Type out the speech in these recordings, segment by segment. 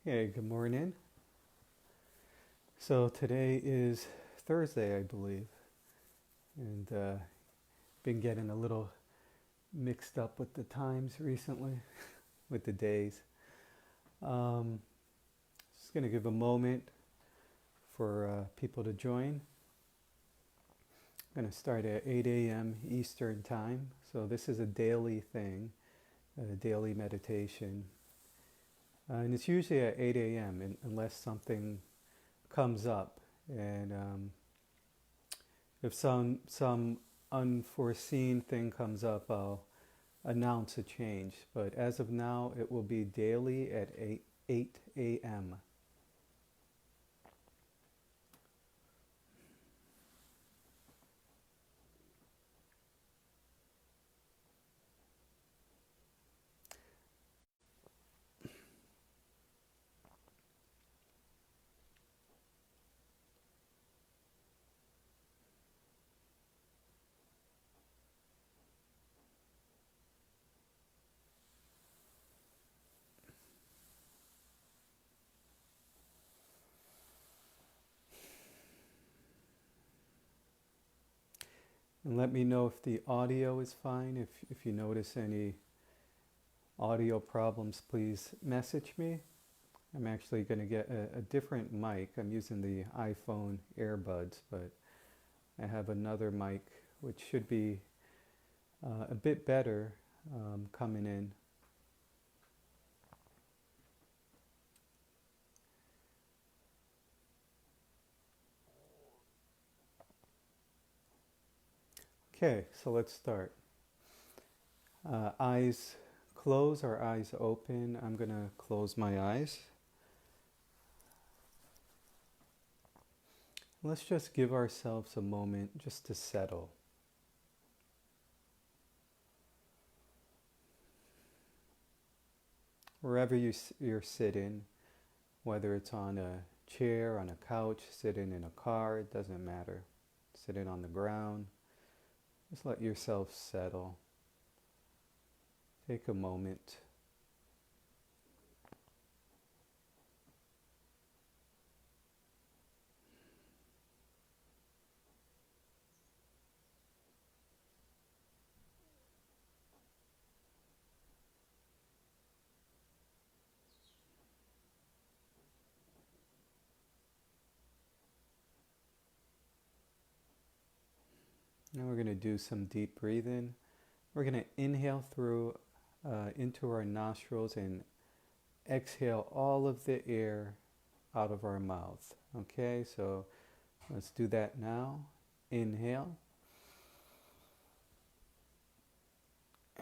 Hey, good morning. So today is Thursday, I believe, and been getting a little mixed up with the times recently, with the days. Um, just going to give a moment for people to join. I'm going to start at 8 a.m. Eastern Time. So this is a daily thing, a daily meditation. And it's usually at 8 a.m. Unless something comes up. And if some unforeseen thing comes up, I'll announce a change. But as of now, it will be daily at 8 a.m. And let me know if the audio is fine. If you notice any audio problems, please message me. I'm actually going to get a different mic. I'm using the iPhone earbuds, but I have another mic which should be a bit better coming in. Okay, so let's start. Eyes closed or eyes open. I'm going to close my eyes. Let's just give ourselves a moment just to settle. Wherever you're sitting, whether it's on a chair, on a couch, sitting in a car, it doesn't matter. Sitting on the ground, just let yourself settle. Take a moment. Now we're going to do some deep breathing. We're going to inhale through into our nostrils and exhale all of the air out of our mouth. Okay, so let's do that now. Inhale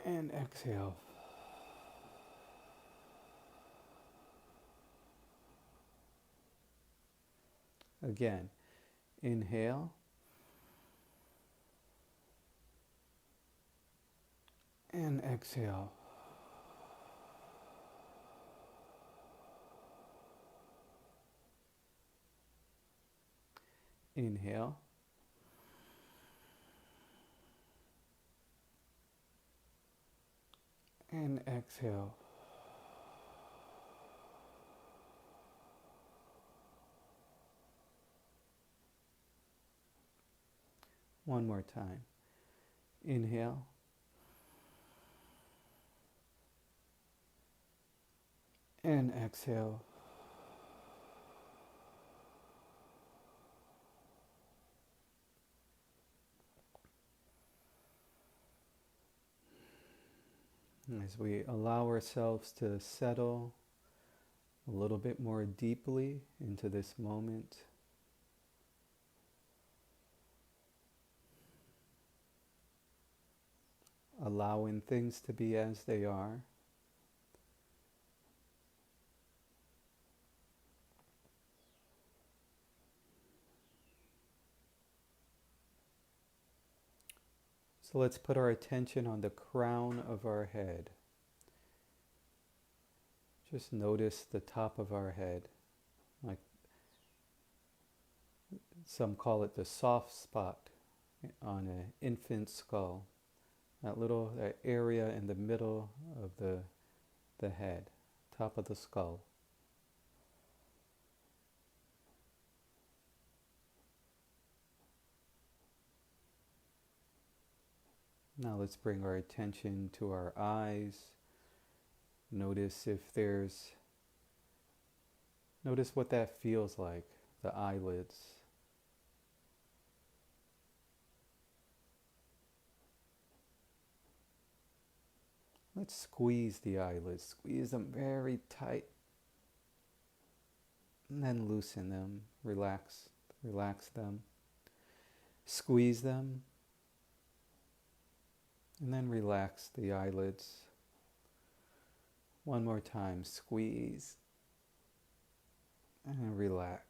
and exhale. Again, inhale and exhale. Inhale and exhale. One more time. Inhale and exhale. As we allow ourselves to settle a little bit more deeply into this moment, allowing things to be as they are. So let's put our attention on the crown of our head. Just notice the top of our head. Like some call it the soft spot on an infant skull. That area in the middle of the head, top of the skull. Now let's bring our attention to our eyes. Notice notice what that feels like, the eyelids. Let's squeeze the eyelids, squeeze them very tight, and then loosen them, relax them, squeeze them, and then relax the eyelids. One more time, squeeze and relax.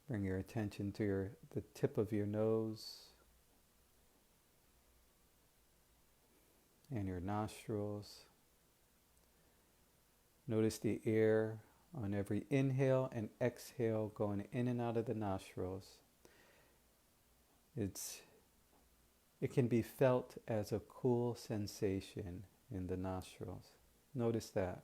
Bring your attention to the tip of your nose and your nostrils. Notice the air on every inhale and exhale going in and out of the nostrils. It can be felt as a cool sensation in the nostrils. Notice that.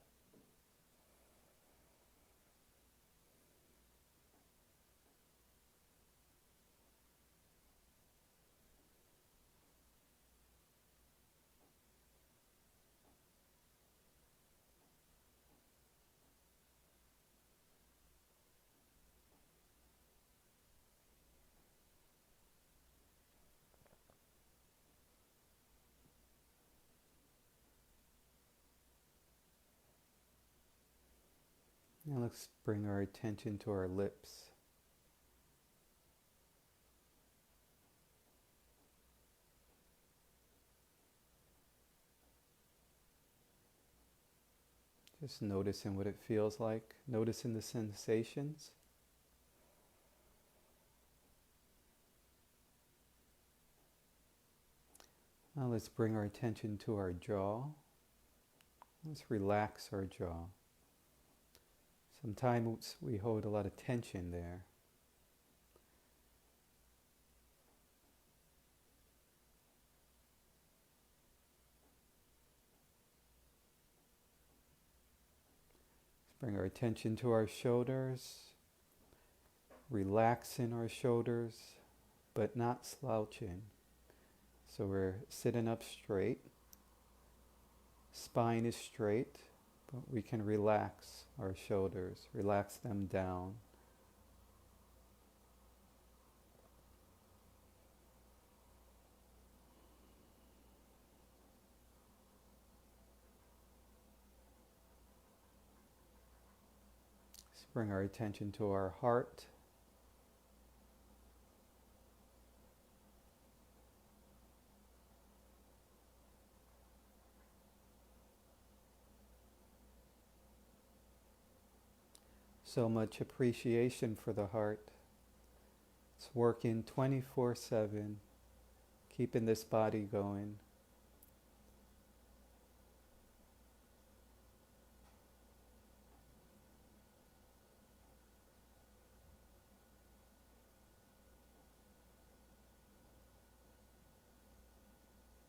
Now let's bring our attention to our lips. Just noticing what it feels like, noticing the sensations. Now let's bring our attention to our jaw. Let's relax our jaw. Sometimes we hold a lot of tension there. Let's bring our attention to our shoulders, relaxing our shoulders, but not slouching. So we're sitting up straight, spine is straight, but we can relax our shoulders, relax them down. Let's bring our attention to our heart. So much appreciation for the heart. It's working 24/7, keeping this body going.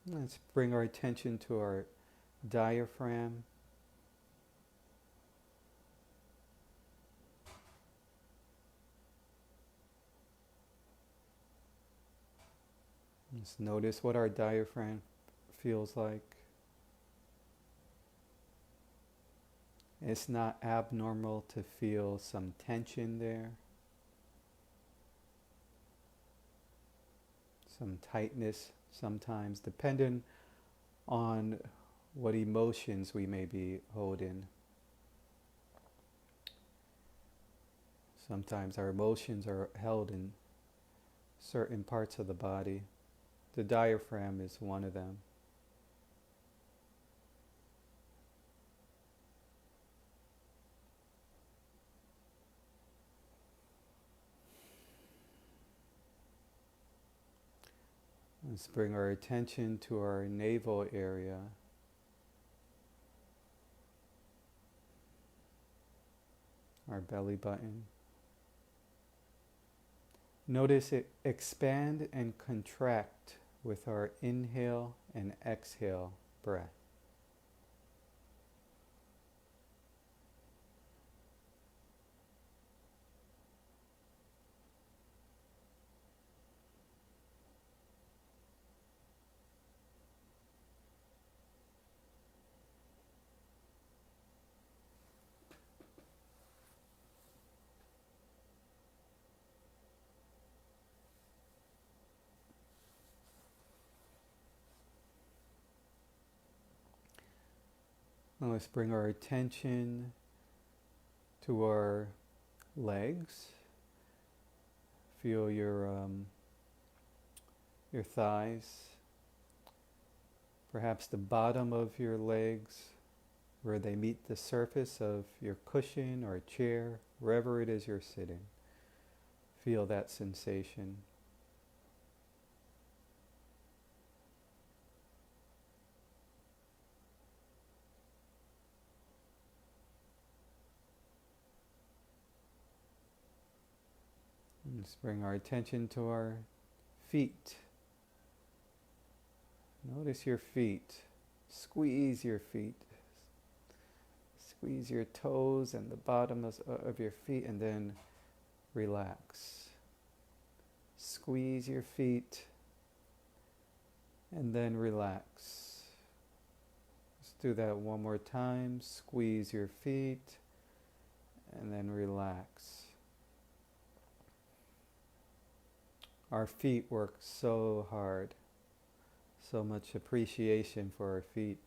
Let's bring our attention to our diaphragm. Just notice what our diaphragm feels like. It's not abnormal to feel some tension there, some tightness sometimes, depending on what emotions we may be holding. Sometimes our emotions are held in certain parts of the body. The diaphragm is one of them. Let's bring our attention to our navel area. Our belly button. Notice it expand and contract with our inhale and exhale breath. And let's bring our attention to our legs. Feel your thighs, perhaps the bottom of your legs, where they meet the surface of your cushion or chair, wherever it is you're sitting. Feel that sensation. Let's bring our attention to our feet. Notice your feet. Squeeze your feet. Squeeze your toes and the bottom of your feet, and then relax. Squeeze your feet and then relax. Let's do that one more time. Squeeze your feet and then relax. Our feet work so hard. So much appreciation for our feet.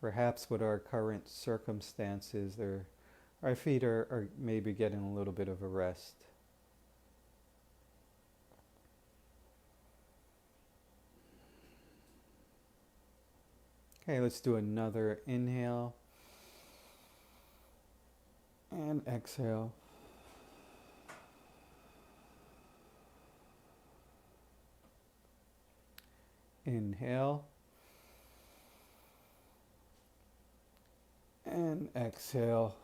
Perhaps with our current circumstances, our feet are maybe getting a little bit of a rest. Okay, let's do another inhale and exhale. Inhale and exhale.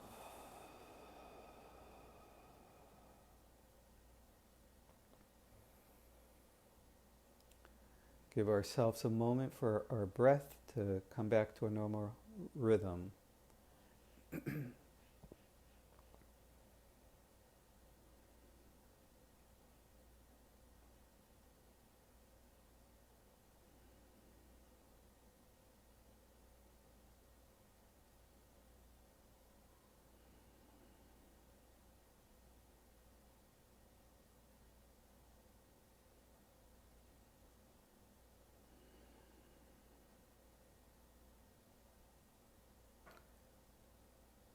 Give ourselves a moment for our breath to come back to a normal rhythm.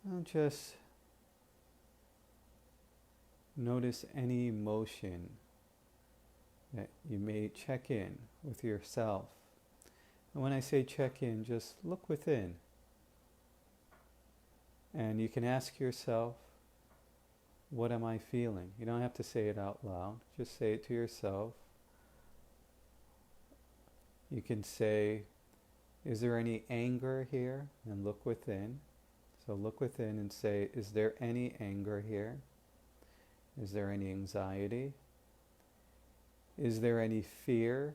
And just notice any emotion that you may check in with yourself. And when I say check in, just look within. And you can ask yourself, what am I feeling? You don't have to say it out loud. Just say it to yourself. You can say, is there any anger here? And look within. So look within and say, is there any anger here? Is there any anxiety? Is there any fear?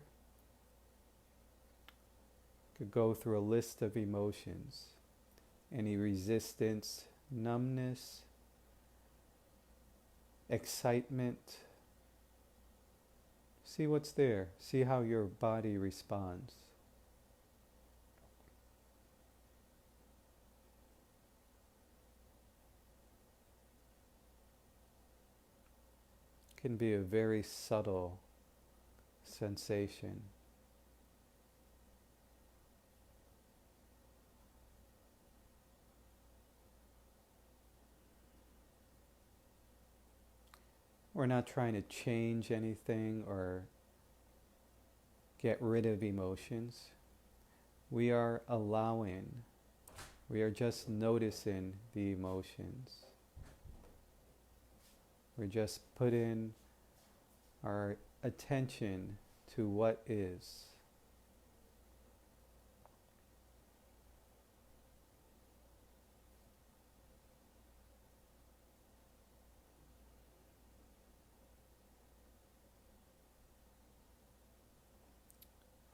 Could go through a list of emotions. Any resistance, numbness, excitement. See what's there. See how your body responds. Can be a very subtle sensation. We're not trying to change anything or get rid of emotions. We are allowing, we are just noticing the emotions. We just put in our attention to what is.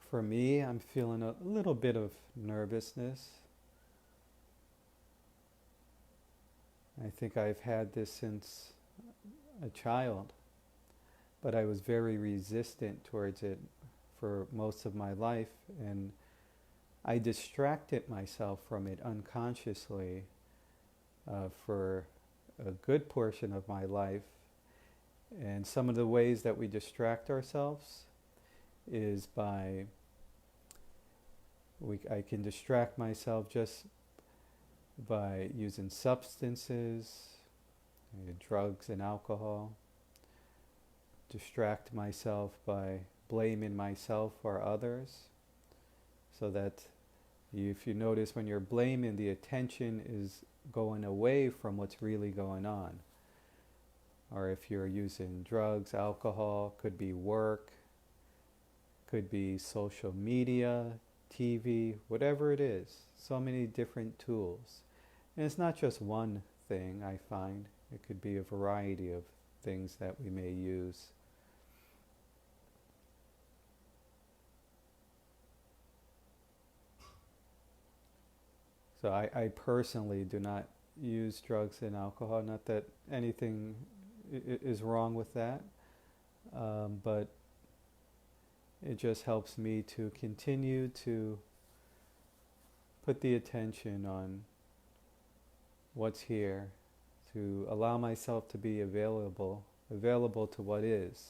For me, I'm feeling a little bit of nervousness. I think I've had this since a child, but I was very resistant towards it for most of my life, and I distracted myself from it unconsciously for a good portion of my life. And some of the ways that we distract ourselves is by I can distract myself just by using substances, drugs and alcohol. Distract myself by blaming myself or others, so that if you notice, when you're blaming, the attention is going away from what's really going on. Or if you're using drugs, alcohol, could be work, could be social media, TV, whatever it is. So many different tools. And it's not just one thing, I find. It could be a variety of things that we may use. So I personally do not use drugs and alcohol. Not that anything is wrong with that, but it just helps me to continue to put the attention on what's here, to allow myself to be available to what is.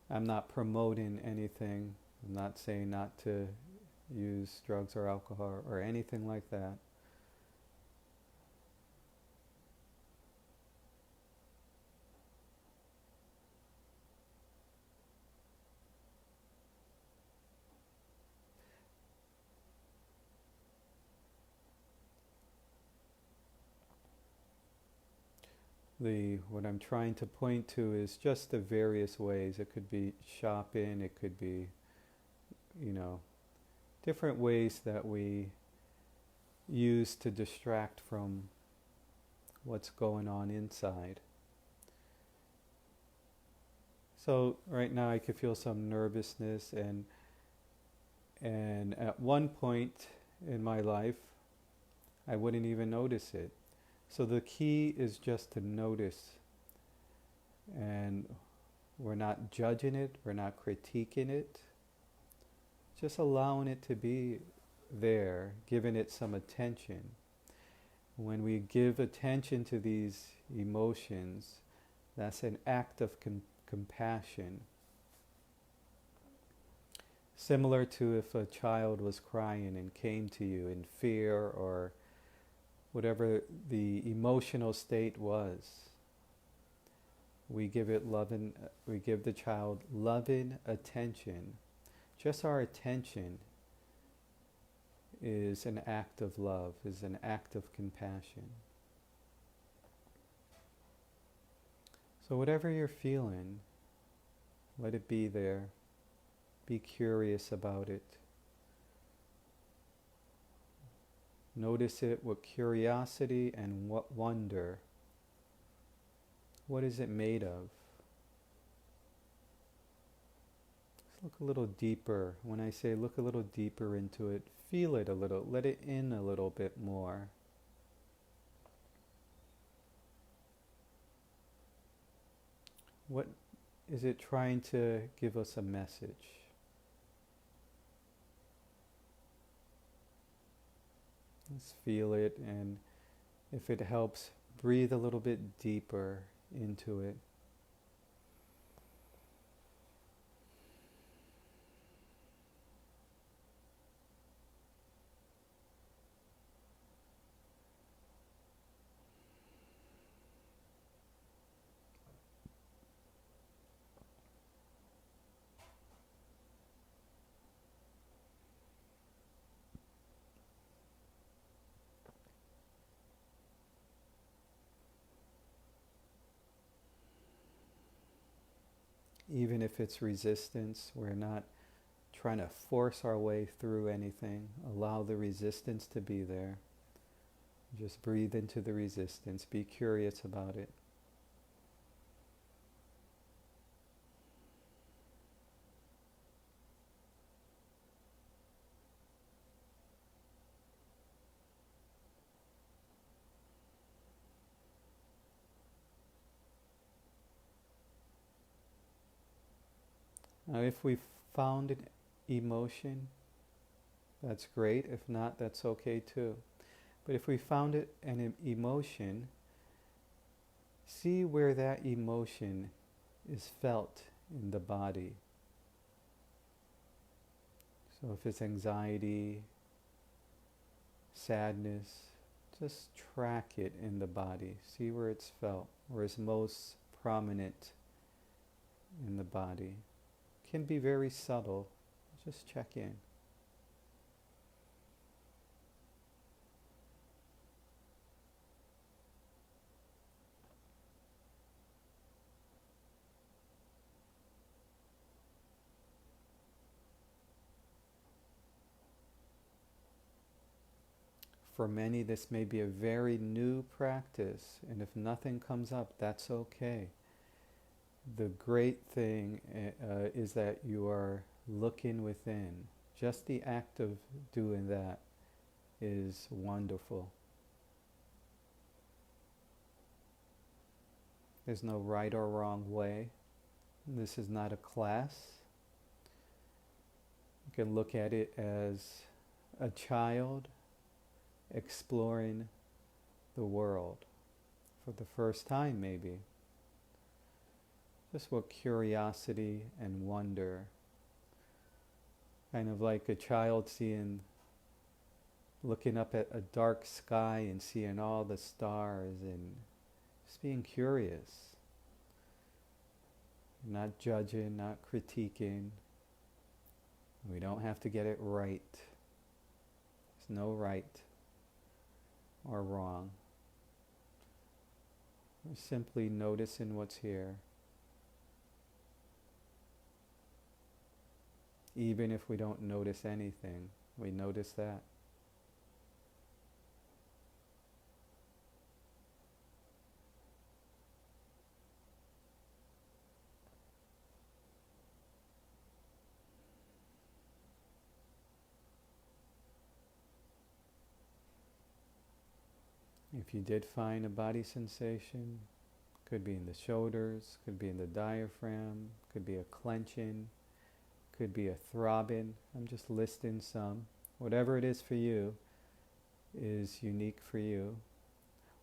I'm not promoting anything. I'm not saying not to use drugs or alcohol or anything like that. What I'm trying to point to is just the various ways. It could be shopping, it could be, different ways that we use to distract from what's going on inside. So right now I could feel some nervousness, and at one point in my life I wouldn't even notice it. So the key is just to notice, and we're not judging it, we're not critiquing it, just allowing it to be there, giving it some attention. When we give attention to these emotions, that's an act of compassion. Similar to if a child was crying and came to you in fear or whatever the emotional state was, we give the child loving attention. Just our attention is an act of love, is an act of compassion. So whatever you're feeling, let it be there. Be curious about it. Notice it with curiosity and what wonder. What is it made of? Let's look a little deeper. When I say look a little deeper into it, feel it a little, let it in a little bit more. What is it trying to give us a message? Let's feel it, and if it helps, breathe a little bit deeper into it. Even if it's resistance, we're not trying to force our way through anything. Allow the resistance to be there. Just breathe into the resistance. Be curious about it. Now, if we found an emotion, that's great. If not, that's okay too. But if we found an emotion, See where that emotion is felt in the body. So if it's anxiety, sadness, just track it in the body. See where it's felt, where it's most prominent in the body. It can be very subtle. Just check in. For many, this may be a very new practice, and if nothing comes up, that's okay. The great thing is that you are looking within. Just the act of doing that is wonderful. There's no right or wrong way. This is not a class. You can look at it as a child exploring the world for the first time, maybe. Just with curiosity and wonder. Kind of like a child looking up at a dark sky and seeing all the stars and just being curious. Not judging, not critiquing. We don't have to get it right. There's no right or wrong. We're simply noticing what's here. Even if we don't notice anything, we notice that. If you did find a body sensation, could be in the shoulders, could be in the diaphragm, could be a clenching, could be a throbbing. I'm just listing some. Whatever it is for you is unique for you.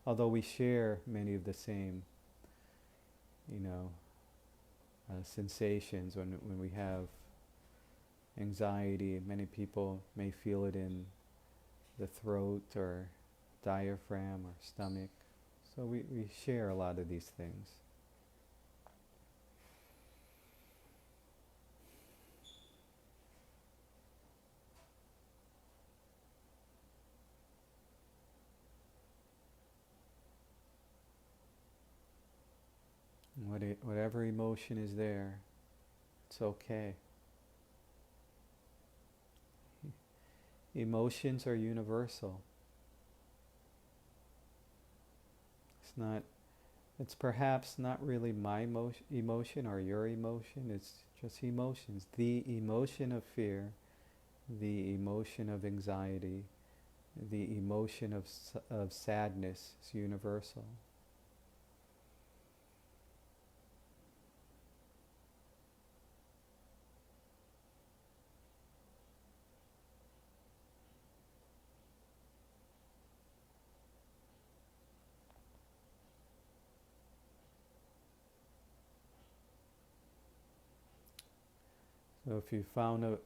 Although we share many of the same, sensations when we have anxiety. Many people may feel it in the throat or diaphragm or stomach. So we share a lot of these things. Whatever emotion is there, it's okay. Emotions are universal. It's perhaps not really my emotion or your emotion, it's just emotions. The emotion of fear, the emotion of anxiety, the emotion of sadness is universal. So if you found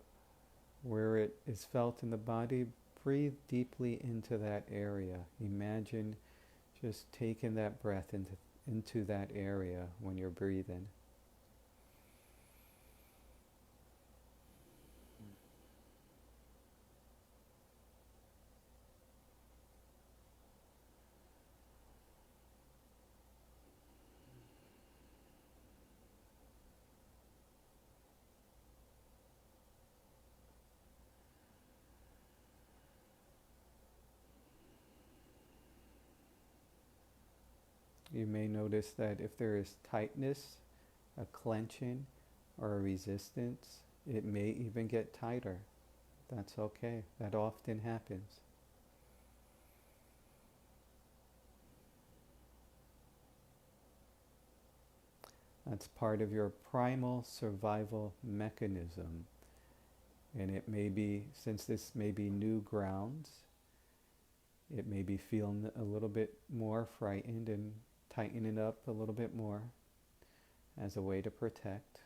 where it is felt in the body, breathe deeply into that area. Imagine just taking that breath into that area when you're breathing. You may notice that if there is tightness, a clenching, or a resistance, it may even get tighter. That's okay. That often happens. That's part of your primal survival mechanism. And it may be, since this may be new grounds, it may be feeling a little bit more frightened and tighten it up a little bit more as a way to protect.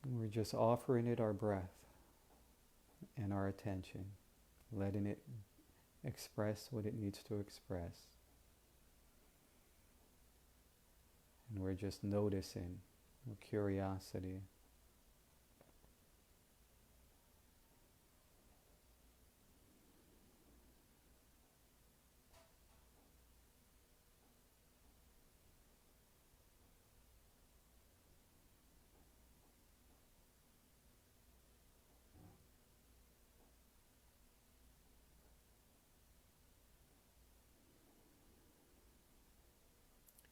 And we're just offering it our breath and our attention, letting it express what it needs to express. And we're just noticing with curiosity.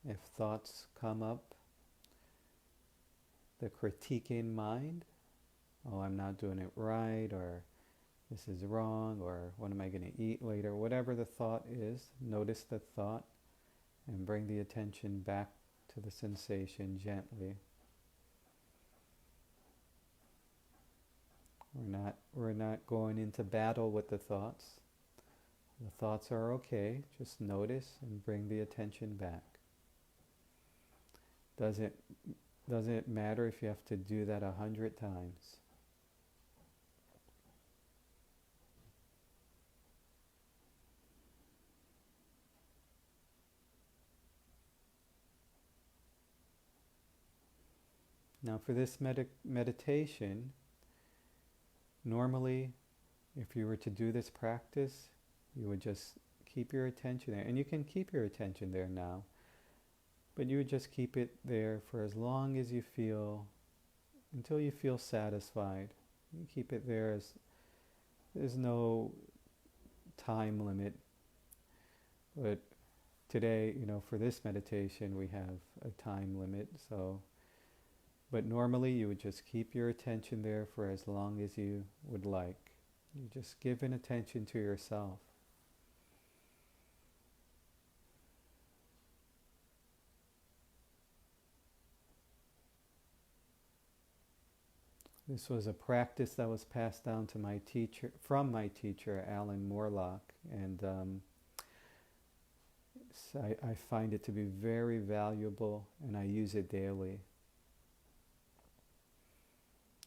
If thoughts come up, the critiquing mind, oh, I'm not doing it right, or this is wrong, or what am I going to eat later, whatever the thought is, notice the thought and bring the attention back to the sensation gently. We're not going into battle with the thoughts. The thoughts are okay, just notice and bring the attention back. Doesn't matter if you have to do that 100 times. Now for this meditation, normally if you were to do this practice, you would just keep your attention there. And you can keep your attention there now. But you would just keep it there for as long as you feel, until you feel satisfied. You keep it there as there's no time limit. But today, for this meditation, we have a time limit. But normally you would just keep your attention there for as long as you would like. You just give an attention to yourself. This was a practice that was passed down to from my teacher, Alan Morlock, and I find it to be very valuable, and I use it daily.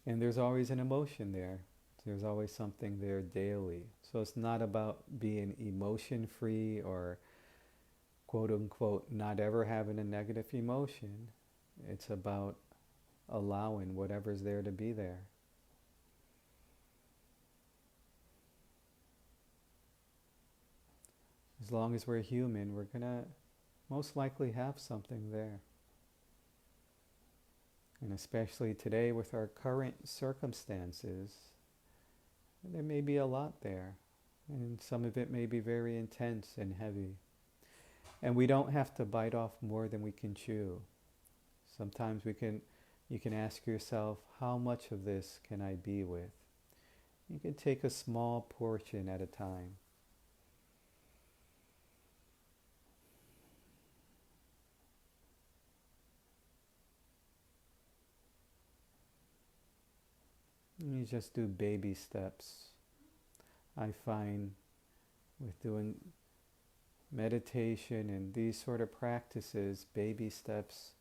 And there's always an emotion there. There's always something there daily. So it's not about being emotion-free or quote-unquote not ever having a negative emotion. It's about allowing whatever's there to be there. As long as we're human, we're going to most likely have something there. And especially today with our current circumstances, there may be a lot there. And some of it may be very intense and heavy. And we don't have to bite off more than we can chew. Sometimes you can ask yourself, how much of this can I be with? You can take a small portion at a time. And you just do baby steps. I find with doing meditation and these sort of practices, baby steps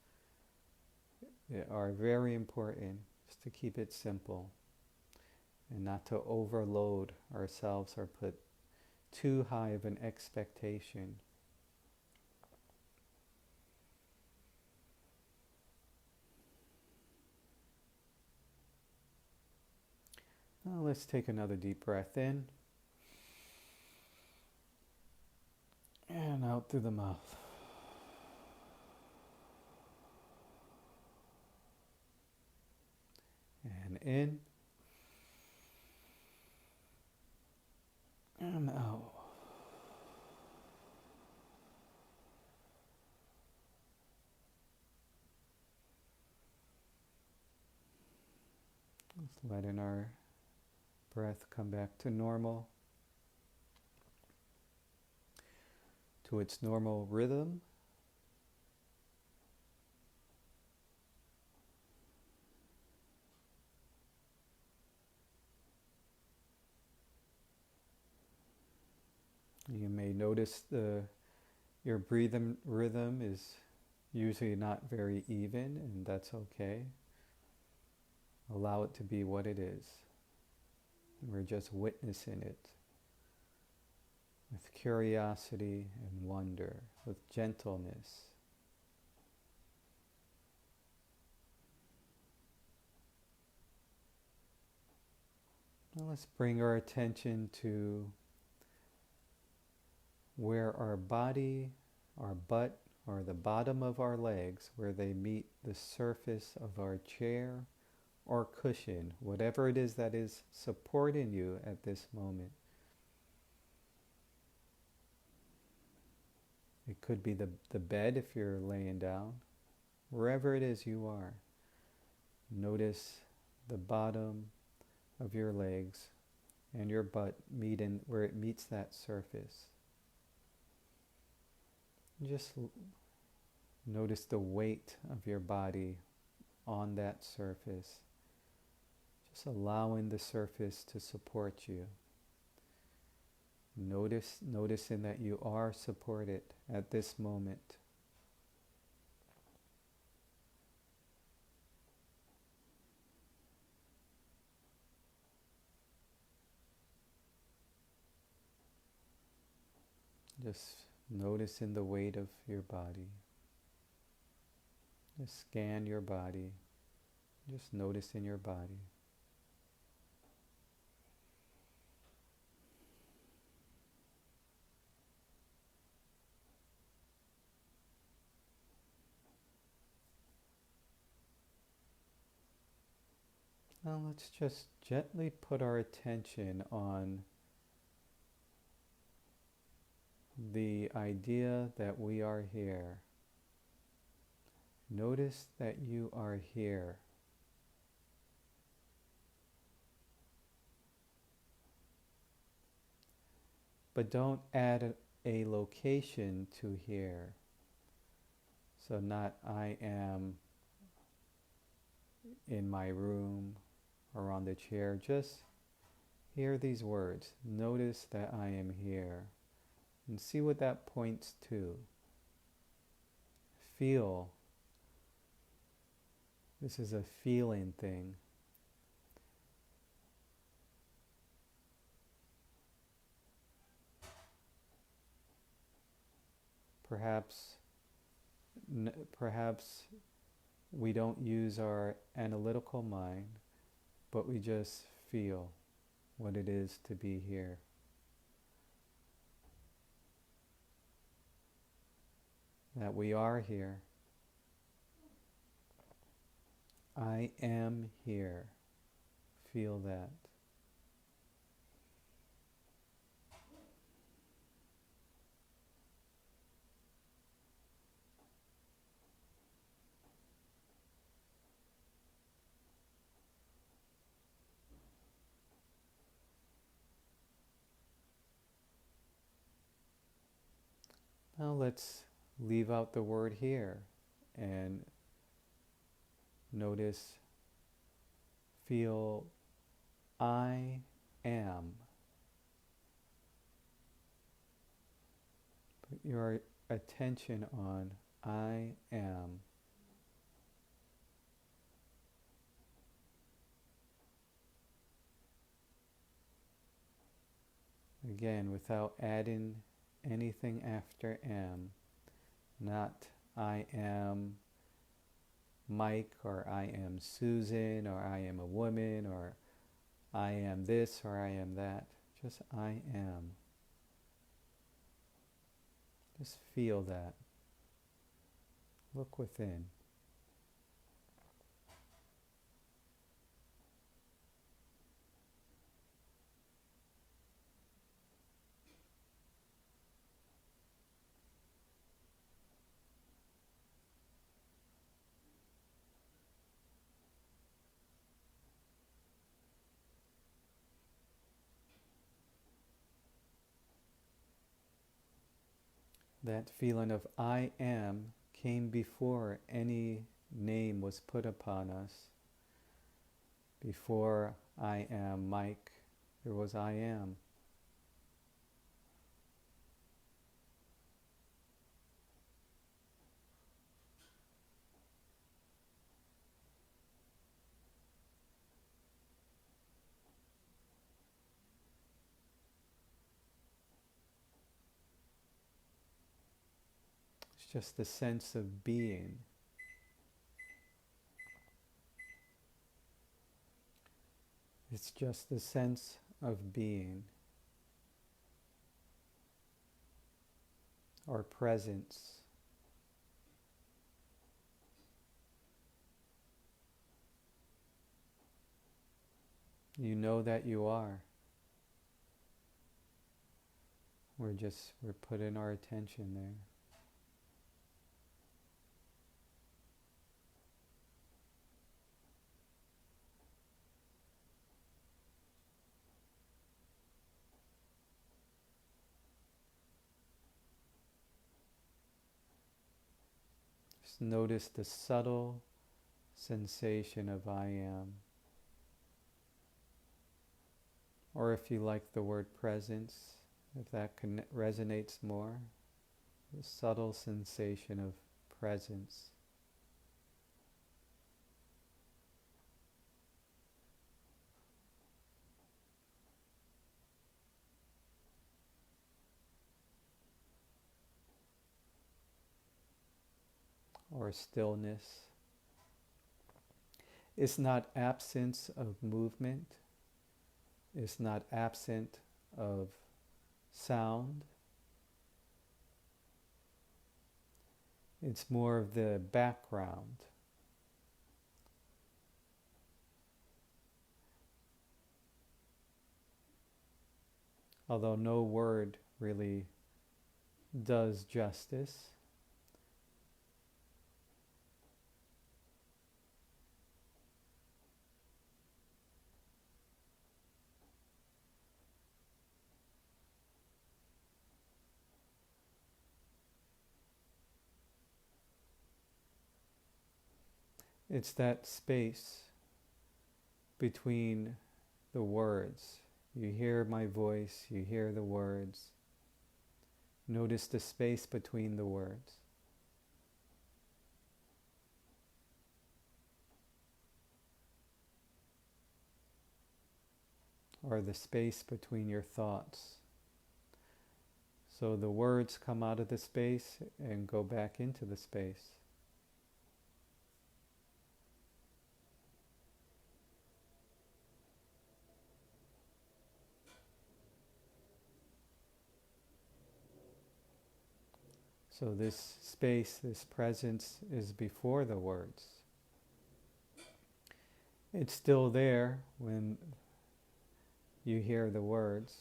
are very important, just to keep it simple and not to overload ourselves or put too high of an expectation. Now let's take another deep breath in and out through the mouth. And in and out. Just letting our breath come back to normal, to its normal rhythm. You may notice the Your breathing rhythm is usually not very even, and that's okay. Allow it to be what it is. We're just witnessing it with curiosity and wonder, with gentleness. Now let's bring our attention to where our body, our butt, or the bottom of our legs, where they meet the surface of our chair or cushion, whatever it is that is supporting you at this moment. It could be the bed if you're laying down. Wherever it is you are, notice the bottom of your legs and your butt meeting where it meets that surface. Just notice the weight of your body on that surface. Just allowing the surface to support you. Noticing that you are supported at this moment. Just noticing the weight of your body. Just scan your body. Just noticing your body. Now let's just gently put our attention on the idea that we are here. Notice that you are here. But don't add a location to here. So not I am in my room or on the chair. Just hear these words. Notice that I am here. And see what that points to. Feel. This is a feeling thing. Perhaps we don't use our analytical mind, but we just feel what it is to be here. That we are here. I am here. Feel that. Now let's leave out the word here and notice, feel I am. Put your attention on I am. Again, without adding anything after am. Not I am Mike, or I am Susan, or I am a woman, or I am this, or I am that. Just I am. Just feel that. Look within. That feeling of I am came before any name was put upon us. Before I am Mike, there was I am. just the sense of being. It's just the sense of being, or presence. You know that you are. We're putting our attention there. Just notice the subtle sensation of I am. Or if you like the word presence, if that resonates more, the subtle sensation of presence. Or stillness. It's not absence of movement. It's not absent of sound. It's more of the background. Although no word really does justice. It's that space between the words. You hear my voice, you hear the words. Notice the space between the words. Or the space between your thoughts. So the words come out of the space and go back into the space. So this space, this presence is before the words. It's still there when you hear the words.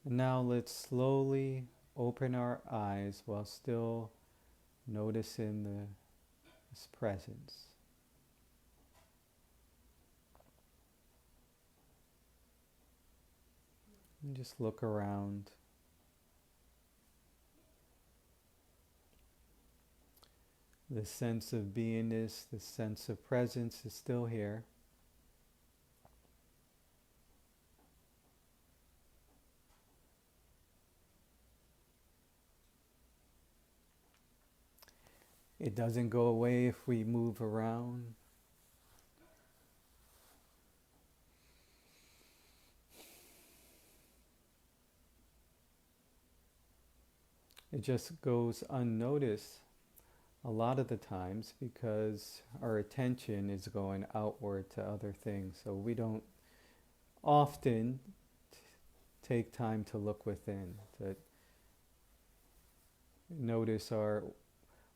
And now let's slowly open our eyes while still noticing this presence. And just look around. The sense of beingness, the sense of presence is still here. It doesn't go away if we move around. It just goes unnoticed a lot of the times because our attention is going outward to other things. So we don't often take time to look within, to notice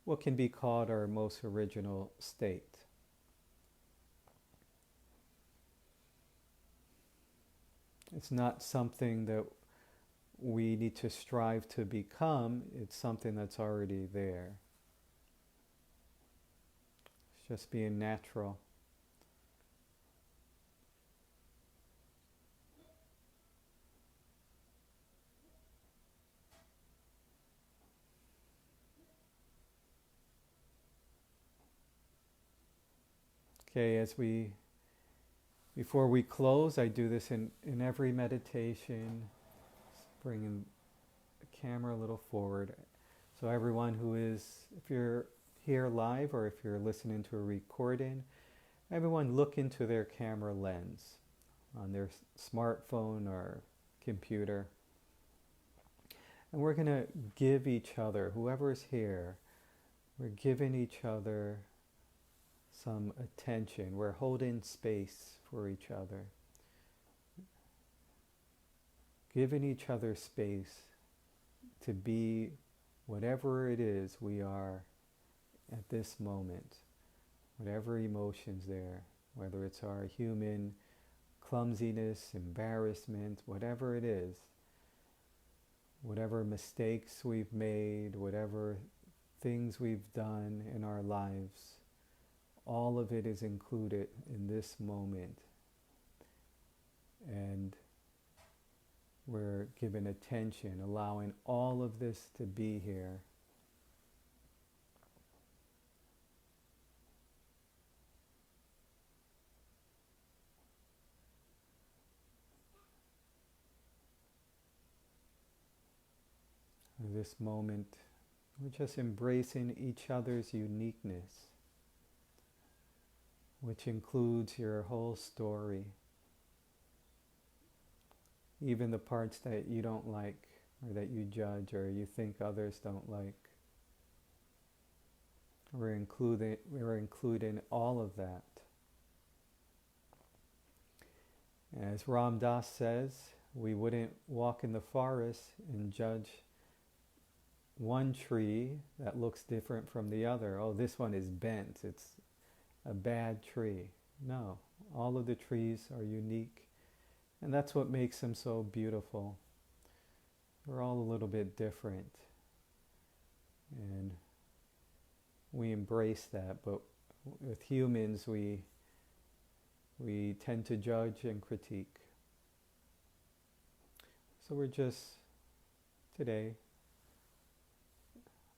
what can be called our most original state. It's not something that we need to strive to become, it's something that's already there. It's just being natural. Okay, before we close, I do this in every meditation. Bringing the camera a little forward. So everyone if you're here live or if you're listening to a recording, everyone look into their camera lens on their smartphone or computer. And we're going to give each other, whoever's here, we're giving each other some attention. We're holding space for each other. Giving each other space to be whatever it is we are at this moment. Whatever emotions there, whether it's our human clumsiness, embarrassment, whatever it is, whatever mistakes we've made, whatever things we've done in our lives, all of it is included in this moment. And we're giving attention, allowing all of this to be here. In this moment, we're just embracing each other's uniqueness, which includes your whole story, even the parts that you don't like, or that you judge, or you think others don't like. We're including all of that. As Ram Dass says, we wouldn't walk in the forest and judge one tree that looks different from the other. Oh, this one is bent, it's a bad tree. No, all of the trees are unique, and that's what makes them so beautiful. We're all a little bit different, and we embrace that. But with humans, we tend to judge and critique. So we're just today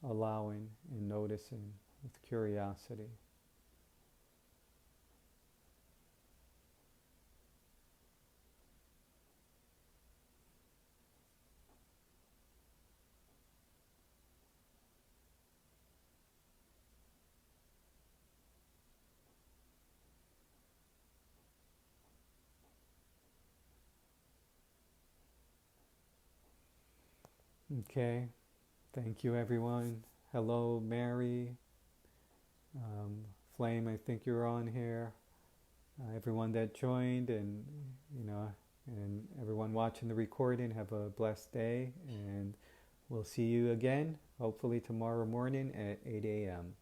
allowing and noticing with curiosity. Okay, thank you everyone. Hello Mary, Flame, I think you're on here. Everyone that joined, and and everyone watching the recording, have a blessed day, and we'll see you again hopefully tomorrow morning at 8 a.m.